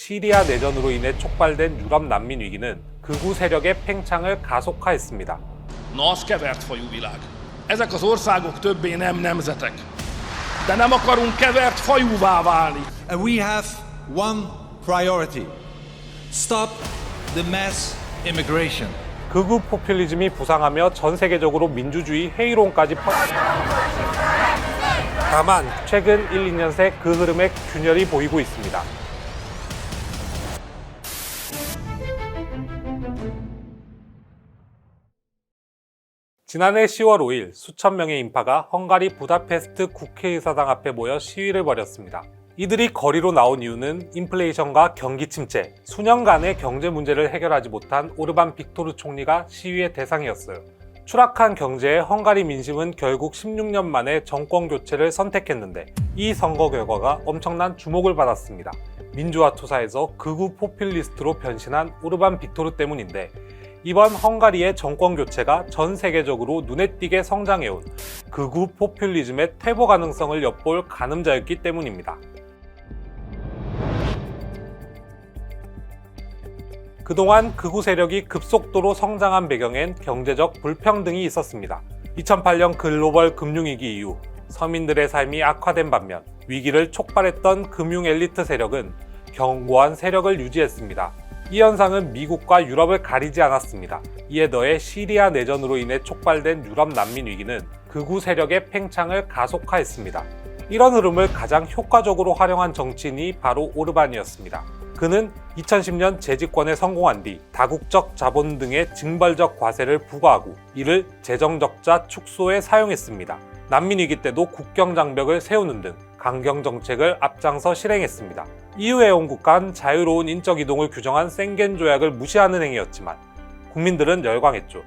시리아 내전으로 in해 촉발된 유럽 난민 위기는 극우 세력의 팽창을 가속화했습니다. Na, az kevert fajú világ. Ezek az országok többé nem nemzetek. De nem akarunk kevert fajúvá válni. And we have one priority. Stop the mass immigration. 극우 포퓰리즘이 부상하며 전 세계적으로 민주주의 회의론까지 다만 최근 1, 2년 새 그 흐름에 균열이 보이고 있습니다. 지난해 10월 5일 수천 명의 인파가 헝가리 부다페스트 국회의사당 앞에 모여 시위를 벌였습니다. 이들이 거리로 나온 이유는 인플레이션과 경기 침체, 수년간의 경제 문제를 해결하지 못한 오르반 빅토르 총리가 시위의 대상이었어요. 추락한 경제에 헝가리 민심은 결국 16년 만에 정권 교체를 선택했는데 이 선거 결과가 엄청난 주목을 받았습니다. 민주화 투사에서 극우 포퓰리스트로 변신한 오르반 빅토르 때문인데 이번 헝가리의 정권 교체가 전 세계적으로 눈에 띄게 성장해온 극우 포퓰리즘의 퇴보 가능성을 엿볼 가늠자였기 때문입니다. 그동안 극우 세력이 급속도로 성장한 배경엔 경제적 불평등이 있었습니다. 2008년 글로벌 금융위기 이후 서민들의 삶이 악화된 반면 위기를 촉발했던 금융 엘리트 세력은 견고한 세력을 유지했습니다. 이 현상은 미국과 유럽을 가리지 않았습니다. 이에 더해 시리아 내전으로 인해 촉발된 유럽 난민 위기는 극우 세력의 팽창을 가속화했습니다. 이런 흐름을 가장 효과적으로 활용한 정치인이 바로 오르반이었습니다. 그는 2010년 재집권에 성공한 뒤 다국적 자본 등의 징벌적 과세를 부과하고 이를 재정적자 축소에 사용했습니다. 난민 위기 때도 국경 장벽을 세우는 등 강경 정책을 앞장서 실행했습니다. EU 회원국간 자유로운 인적 이동을 규정한 생겐 조약을 무시하는 행위였지만 국민들은 열광했죠.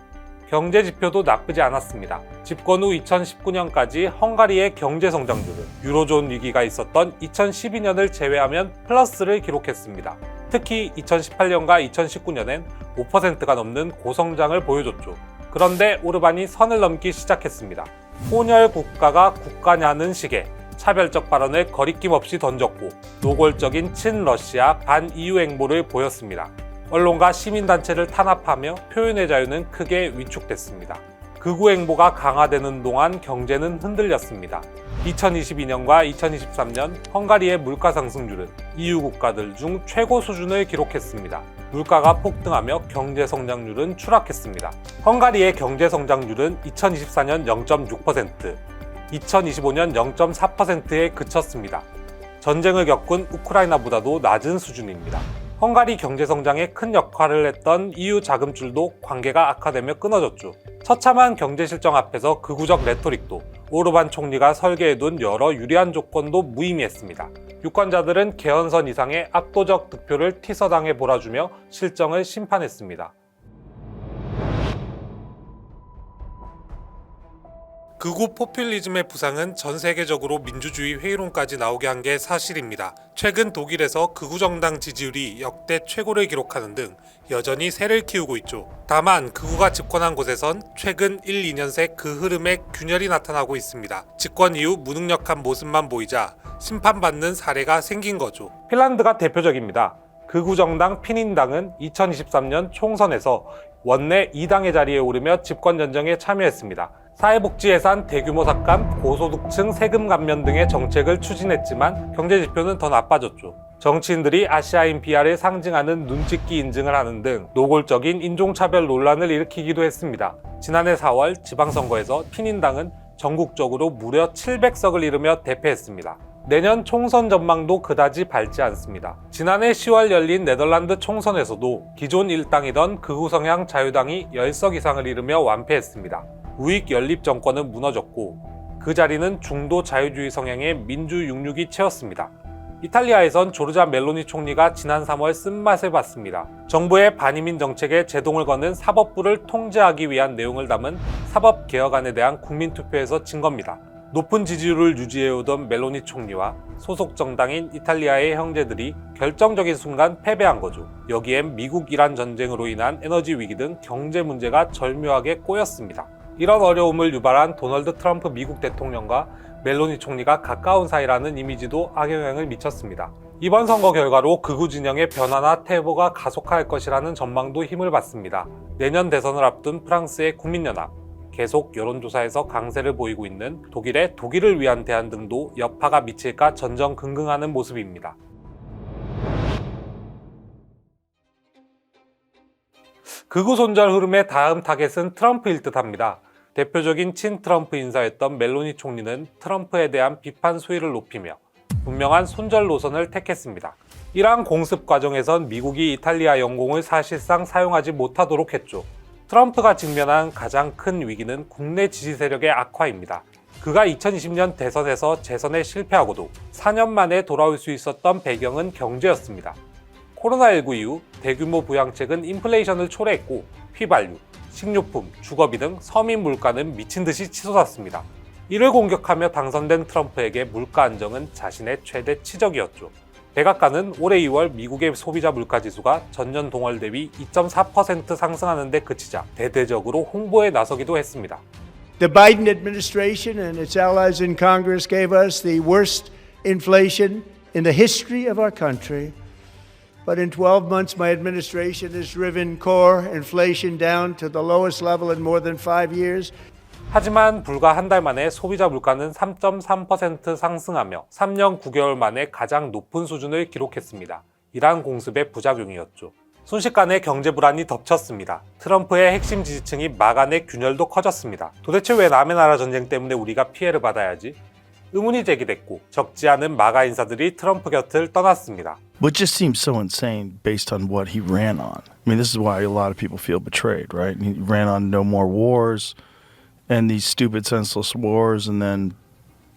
경제 지표도 나쁘지 않았습니다. 집권 후 2019년까지 헝가리의 경제 성장률은 유로존 위기가 있었던 2012년을 제외하면 플러스를 기록했습니다. 특히 2018년과 2019년엔 5%가 넘는 고성장을 보여줬죠. 그런데 오르반이 선을 넘기 시작했습니다. 혼혈 국가가 국가냐는 식의 차별적 발언을 거리낌 없이 던졌고 노골적인 친러시아 반 EU 행보를 보였습니다. 언론과 시민단체를 탄압하며 표현의 자유는 크게 위축됐습니다. 극우 행보가 강화되는 동안 경제는 흔들렸습니다. 2022년과 2023년 헝가리의 물가 상승률은 EU 국가들 중 최고 수준을 기록했습니다. 물가가 폭등하며 경제 성장률은 추락했습니다. 헝가리의 경제 성장률은 2024년 0.6%, 2025년 0.4%에 그쳤습니다. 전쟁을 겪은 우크라이나보다도 낮은 수준입니다. 헝가리 경제 성장에 큰 역할을 했던 EU 자금줄도 관계가 악화되며 끊어졌죠. 처참한 경제 실정 앞에서 극우적 레토릭도 오르반 총리가 설계해둔 여러 유리한 조건도 무의미했습니다. 유권자들은 개헌선 이상의 압도적 득표를 티서당에 몰아주며 실정을 심판했습니다. 극우 포퓰리즘의 부상은 전 세계적으로 민주주의 회의론까지 나오게 한 게 사실입니다. 최근 독일에서 극우 정당 지지율이 역대 최고를 기록하는 등 여전히 세를 키우고 있죠. 다만 극우가 집권한 곳에선 최근 1, 2년 새 그 흐름에 균열이 나타나고 있습니다. 집권 이후 무능력한 모습만 보이자 심판받는 사례가 생긴 거죠. 핀란드가 대표적입니다. 극우 정당 피닌당은 2023년 총선에서 원내 2당의 자리에 오르며 집권 전쟁에 참여했습니다. 사회복지 예산 대규모 삭감, 고소득층 세금 감면 등의 정책을 추진했지만 경제 지표는 더 나빠졌죠. 정치인들이 아시아인 비하를 상징하는 눈찍기 인증을 하는 등 노골적인 인종차별 논란을 일으키기도 했습니다. 지난해 4월 지방선거에서 피닌당은 전국적으로 무려 700석을 이루며 대패했습니다. 내년 총선 전망도 그다지 밝지 않습니다. 지난해 10월 열린 네덜란드 총선에서도 기존 일당이던 극우 성향 자유당이 10석 이상을 이루며 완패했습니다. 우익 연립 정권은 무너졌고 그 자리는 중도 자유주의 성향의 민주 66이 채웠습니다. 이탈리아에선 조르자 멜로니 총리가 지난 3월 쓴맛을 봤습니다. 정부의 반이민 정책에 제동을 거는 사법부를 통제하기 위한 내용을 담은 사법개혁안에 대한 국민투표에서 진 겁니다. 높은 지지율을 유지해오던 멜로니 총리와 소속 정당인 이탈리아의 형제들이 결정적인 순간 패배한 거죠. 여기엔 미국-이란 전쟁으로 인한 에너지 위기 등 경제 문제가 절묘하게 꼬였습니다. 이런 어려움을 유발한 도널드 트럼프 미국 대통령과 멜로니 총리가 가까운 사이라는 이미지도 악영향을 미쳤습니다. 이번 선거 결과로 극우 진영의 변화나 퇴보가 가속할 것이라는 전망도 힘을 받습니다. 내년 대선을 앞둔 프랑스의 국민연합, 계속 여론조사에서 강세를 보이고 있는 독일의 독일을 위한 대안 등도 여파가 미칠까 전전긍긍하는 모습입니다. 극우 손절 흐름의 다음 타겟은 트럼프일 듯합니다. 대표적인 친트럼프 인사였던 멜로니 총리는 트럼프에 대한 비판 수위를 높이며 분명한 손절 노선을 택했습니다. 이러한 공습 과정에선 미국이 이탈리아 영공을 사실상 사용하지 못하도록 했죠. 트럼프가 직면한 가장 큰 위기는 국내 지지 세력의 악화입니다. 그가 2020년 대선에서 재선에 실패하고도 4년 만에 돌아올 수 있었던 배경은 경제였습니다. 코로나19 이후 대규모 부양책은 인플레이션을 초래했고 휘발유, 식료품, 주거비 등 서민 물가는 미친 듯이 치솟았습니다. 이를 공격하며 당선된 트럼프에게 물가 안정은 자신의 최대 치적이었죠. 백악관은 올해 2월 미국의 소비자 물가지수가 전년 동월 대비 2.4% 상승하는 데 그치자 대대적으로 홍보에 나서기도 했습니다. The Biden administration and its allies in Congress gave us the worst inflation in the history of our country. But in 12 months, my administration has driven core inflation down to the lowest level in more than 5 years. 하지만 불과 한 달 만에 소비자 물가는 3.3% 상승하며 3년 9개월 만에 가장 높은 수준을 기록했습니다. 이러한 공습의 부작용이었죠. 순식간에 경제 불안이 덮쳤습니다. 트럼프의 핵심 지지층이 마간의 균열도 커졌습니다. 도대체 왜 남의 나라 전쟁 때문에 우리가 피해를 받아야지? 의문이 제기됐고 적지 않은 마가 인사들이 트럼프 곁을 떠났습니다. But it just seems so insane based on what he ran on. I mean, this is why a lot of people feel betrayed, right? He ran on no more wars and these stupid, senseless wars, and then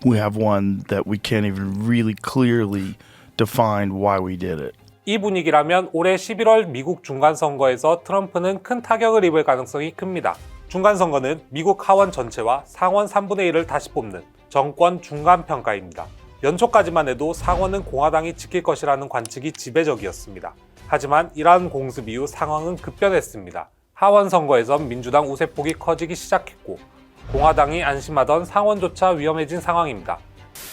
we have one that we can't even really clearly define why we did it. 이 분위기라면 올해 11월 미국 중간선거에서 트럼프는 큰 타격을 입을 가능성이 큽니다. 중간선거는 미국 하원 전체와 상원 3분의 1을 다시 뽑는 정권 중간평가입니다. 연초까지만 해도 상원은 공화당이 지킬 것이라는 관측이 지배적이었습니다. 하지만 이러한 공습 이후 상황은 급변했습니다. 하원 선거에선 민주당 우세폭이 커지기 시작했고 공화당이 안심하던 상원조차 위험해진 상황입니다.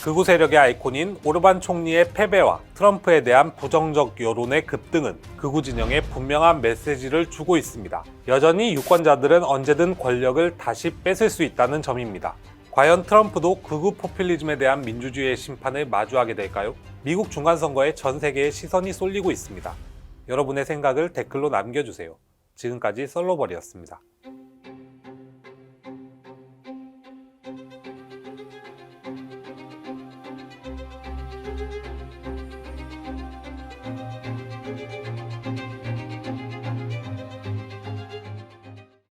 극우 세력의 아이콘인 오르반 총리의 패배와 트럼프에 대한 부정적 여론의 급등은 극우 진영에 분명한 메시지를 주고 있습니다. 여전히 유권자들은 언제든 권력을 다시 뺏을 수 있다는 점입니다. 과연 트럼프도 극우 포퓰리즘에 대한 민주주의의 심판을 마주하게 될까요? 미국 중간선거에 전 세계의 시선이 쏠리고 있습니다. 여러분의 생각을 댓글로 남겨주세요. 지금까지 썰로벌이었습니다.